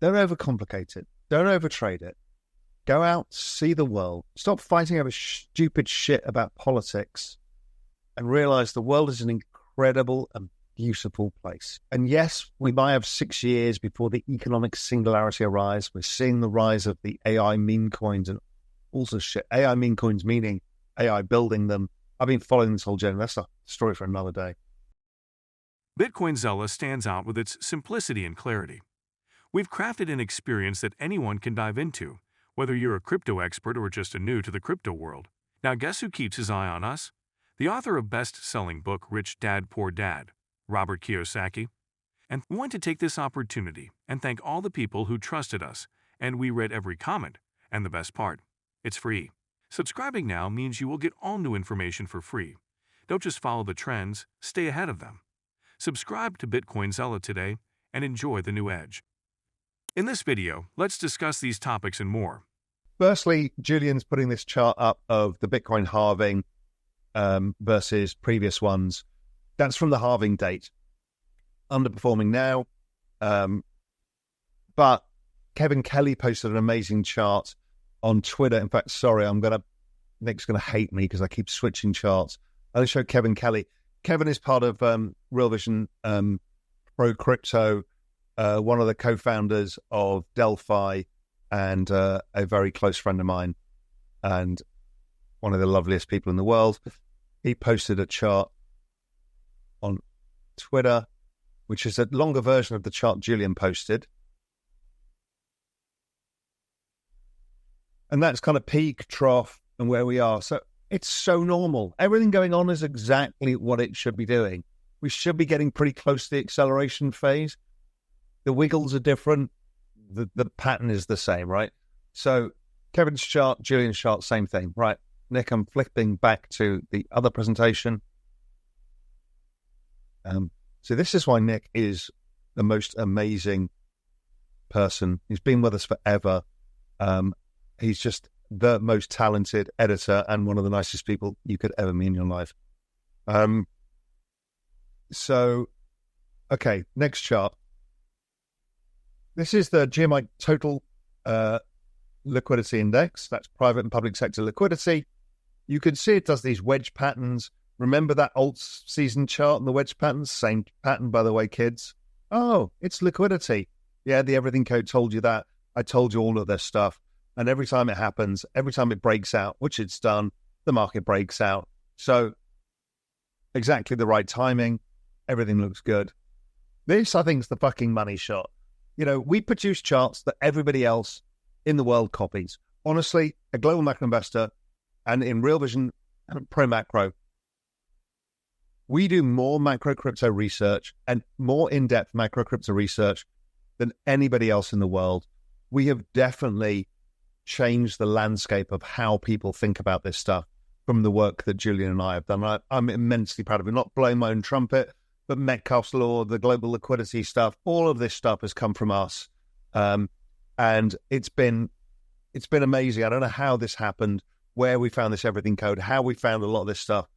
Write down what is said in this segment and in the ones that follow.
Don't overcomplicate it. Don't overtrade it. Go out, see the world. Stop fighting over stupid shit about politics and realize the world is an incredible and beautiful place. And yes, we might have 6 years before the economic singularity arrives. We're seeing the rise of the AI meme coins and all sorts of shit. AI meme coins meaning AI building them. I've been following this whole journey. That's a story for another day. Bitcoin Zella stands out with its simplicity and clarity. We've crafted an experience that anyone can dive into, whether you're a crypto expert or just a new to the crypto world. Now guess who keeps his eye on us? The author of best-selling book Rich Dad Poor Dad, Robert Kiyosaki. And we want to take this opportunity and thank all the people who trusted us, and we read every comment. And the best part, it's free. Subscribing now means you will get all new information for free. Don't just follow the trends, stay ahead of them. Subscribe to Bitcoin Zella today and enjoy the new edge. In this video, let's discuss these topics and more. Firstly, Julian's putting this chart up of the Bitcoin halving versus previous ones. That's from the halving date. Underperforming now. But Kevin Kelly posted an amazing chart on Twitter. In fact, sorry, Nick's going to hate me because I keep switching charts. I'll show Kevin Kelly. Kevin is part of Real Vision Pro Crypto, one of the co-founders of Delphi, and a very close friend of mine, and one of the loveliest people in the world. He posted a chart on Twitter, which is a longer version of the chart Julian posted. And that's kind of peak, trough, and where we are. So it's so normal. Everything going on is exactly what it should be doing. We should be getting pretty close to the acceleration phase. The wiggles are different. The pattern is the same, right? So Kevin's chart, Julian's chart, same thing. Right, Nick, I'm flipping back to the other presentation. So this is why Nick is the most amazing person. He's been with us forever. He's just the most talented editor and one of the nicest people you could ever meet in your life. So, okay, next chart. This is the GMI total liquidity index. That's private and public sector liquidity. You can see it does these wedge patterns. Remember that alt season chart and the wedge patterns? Same pattern, by the way, kids. Oh, it's liquidity. Yeah, the Everything Code told you that. I told you all of this stuff. And every time it happens, every time it breaks out, which it's done, the market breaks out. So exactly the right timing. Everything looks good. This, I think, is the fucking money shot. You know, we produce charts that everybody else in the world copies. Honestly, a global macro investor and in Real Vision Pro Macro, we do more macro crypto research and more in-depth macro crypto research than anybody else in the world. We have definitely changed the landscape of how people think about this stuff from the work that Julian and I have done. I'm immensely proud of it. Not blowing my own trumpet, but Metcalfe's Law, the global liquidity stuff, all of this stuff has come from us. And it's been amazing. I don't know how this happened, where we found this Everything Code, how we found a lot of this stuff,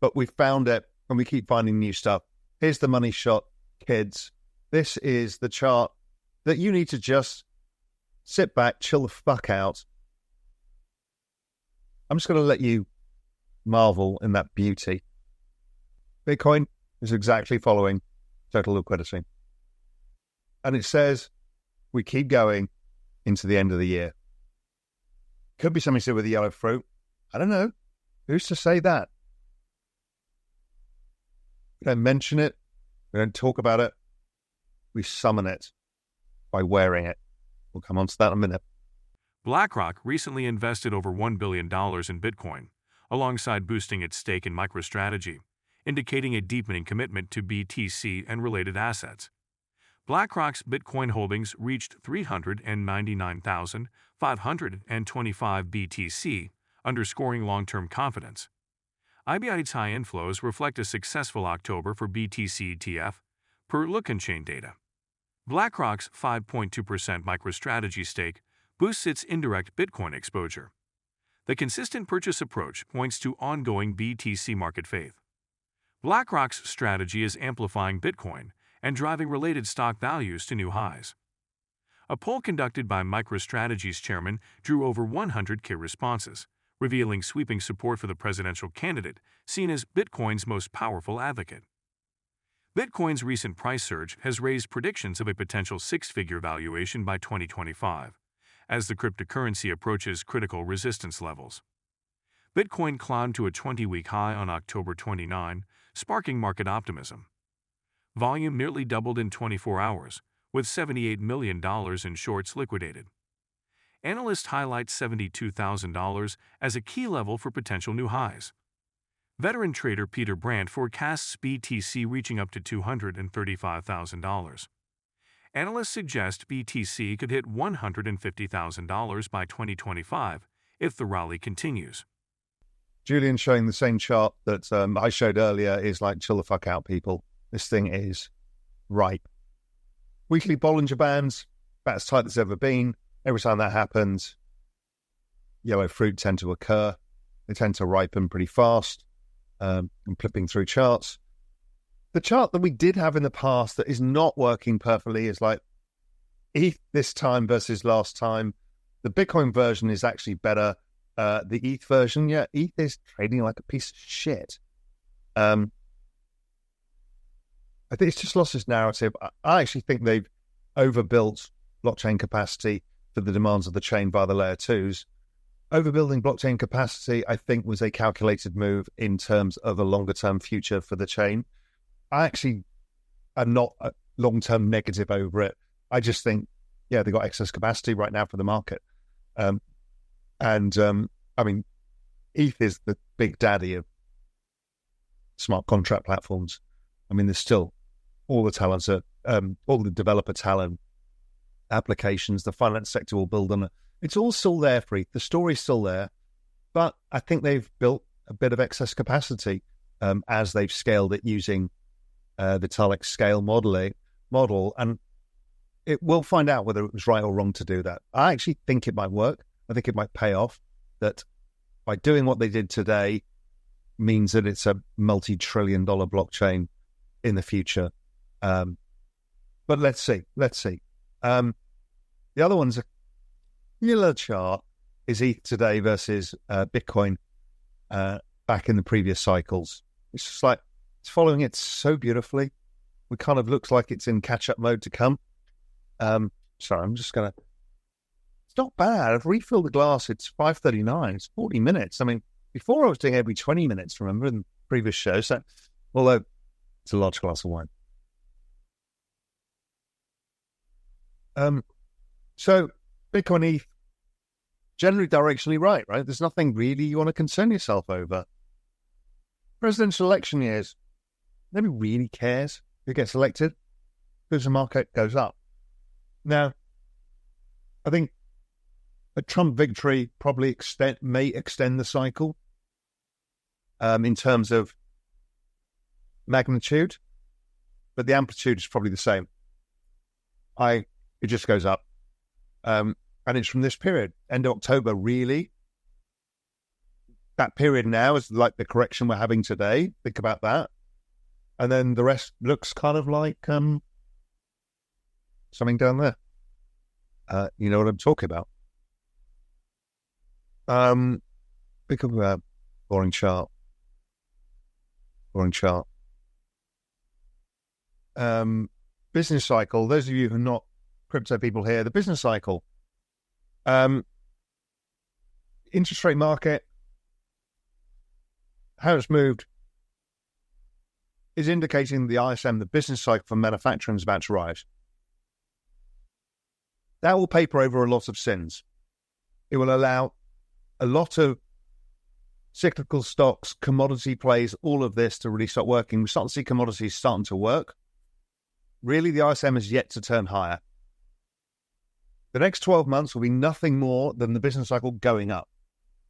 but we found it and we keep finding new stuff. Here's the money shot, kids. This is the chart that you need to just sit back, chill the fuck out. I'm just going to let you marvel in that beauty. Bitcoin is exactly following total liquidity. And it says we keep going into the end of the year. Could be something to do with the yellow fruit. I don't know. Who's to say that? We don't mention it. We don't talk about it. We summon it by wearing it. We'll come on to that in a minute. BlackRock recently invested over $1 billion in Bitcoin, alongside boosting its stake in MicroStrategy, indicating a deepening commitment to BTC and related assets. BlackRock's Bitcoin holdings reached 399,525 BTC, underscoring long-term confidence. IBI's high inflows reflect a successful October for BTC ETF, per Look-and-Chain data. BlackRock's 5.2% MicroStrategy stake boosts its indirect Bitcoin exposure. The consistent purchase approach points to ongoing BTC market faith. BlackRock's strategy is amplifying Bitcoin and driving related stock values to new highs. A poll conducted by MicroStrategy's chairman drew over 100K responses, revealing sweeping support for the presidential candidate, seen as Bitcoin's most powerful advocate. Bitcoin's recent price surge has raised predictions of a potential six-figure valuation by 2025, as the cryptocurrency approaches critical resistance levels. Bitcoin climbed to a 20-week high on October 29, sparking market optimism. Volume nearly doubled in 24 hours, with $78 million in shorts liquidated. Analysts highlight $72,000 as a key level for potential new highs. Veteran trader Peter Brandt forecasts BTC reaching up to $235,000. Analysts suggest BTC could hit $150,000 by 2025 if the rally continues. Julian showing the same chart that I showed earlier is like, chill the fuck out, people. This thing is ripe. Weekly Bollinger Bands, about as tight as ever been. Every time that happens, yellow fruit tend to occur. They tend to ripen pretty fast. I'm flipping through charts. The chart that we did have in the past that is not working perfectly is like ETH this time versus last time. The Bitcoin version is actually better. The ETH version, yeah, ETH is trading like a piece of shit. I think it's just lost its narrative. I actually think they've overbuilt blockchain capacity for the demands of the chain via the layer 2s. Overbuilding blockchain capacity, I think, was a calculated move in terms of a longer-term future for the chain. I actually am not a long-term negative over it. I just think, yeah, they've got excess capacity right now for the market. I mean, ETH is the big daddy of smart contract platforms. I mean, there's still all the talents, all the developer talent, applications, the finance sector will build on it. It's all still there for ETH. The story's still there, but I think they've built a bit of excess capacity as they've scaled it using the Vitalik scale model, and we'll find out whether it was right or wrong to do that. I actually think it might work. I think it might pay off, that by doing what they did today means that it's a multi-trillion-dollar blockchain in the future. But let's see. The other one's a killer chart is ETH today versus Bitcoin back in the previous cycles. It's just like, it's following it so beautifully. It kind of looks like it's in catch-up mode to come. Sorry, I'm just going to... It's not bad. I've refilled the glass. It's 5:39. It's 40 minutes. I mean, before I was doing every 20 minutes, remember, in the previous show. So, although it's a large glass of wine. So Bitcoin ETH, generally directionally right? There's nothing really you want to concern yourself over. Presidential election years, nobody really cares who gets elected because the market goes up. Now, I think a Trump victory probably may extend the cycle in terms of magnitude, but the amplitude is probably the same. It just goes up. And it's from this period, end of October, really. That period now is like the correction we're having today. Think about that. And then the rest looks kind of like something down there. You know what I'm talking about. Pick up a boring chart. Business cycle. Those of you who are not crypto people here, the business cycle. Interest rate market, how it's moved, is indicating the ISM, the business cycle for manufacturing, is about to rise. That will paper over a lot of sins. It will allow a lot of cyclical stocks, commodity plays, all of this to really start working. We start to see commodities starting to work. Really, the ISM is yet to turn higher. The next 12 months will be nothing more than the business cycle going up.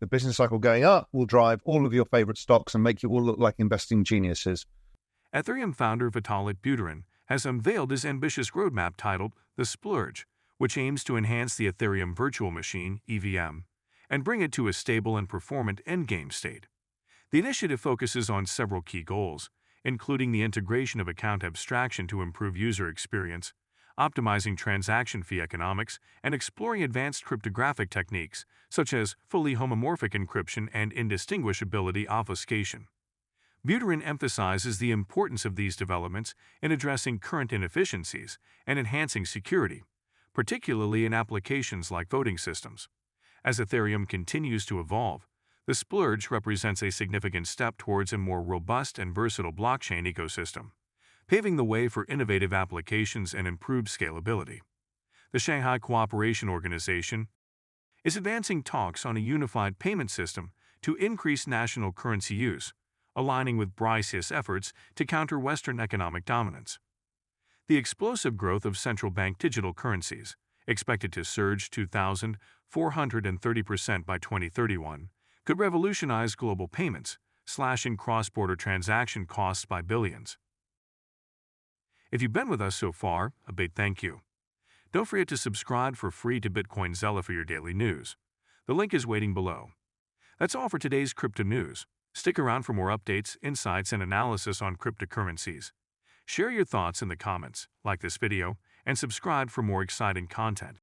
The business cycle going up will drive all of your favorite stocks and make you all look like investing geniuses. Ethereum founder Vitalik Buterin has unveiled his ambitious roadmap titled The Splurge, which aims to enhance the Ethereum virtual machine, EVM, and bring it to a stable and performant endgame state. The initiative focuses on several key goals, including the integration of account abstraction to improve user experience, optimizing transaction fee economics, and exploring advanced cryptographic techniques such as fully homomorphic encryption and indistinguishability obfuscation. Buterin emphasizes the importance of these developments in addressing current inefficiencies and enhancing security, particularly in applications like voting systems. As Ethereum continues to evolve, the splurge represents a significant step towards a more robust and versatile blockchain ecosystem, paving the way for innovative applications and improved scalability. The Shanghai Cooperation Organization is advancing talks on a unified payment system to increase national currency use, aligning with BRICS efforts to counter Western economic dominance. The explosive growth of central bank digital currencies, expected to surge 2,430% by 2031, could revolutionize global payments, slashing cross-border transaction costs by billions. If you've been with us so far, a big thank you. Don't forget to subscribe for free to Bitcoin Zella for your daily news. The link is waiting below. That's all for today's crypto news. Stick around for more updates, insights, and analysis on cryptocurrencies. Share your thoughts in the comments, like this video, and subscribe for more exciting content.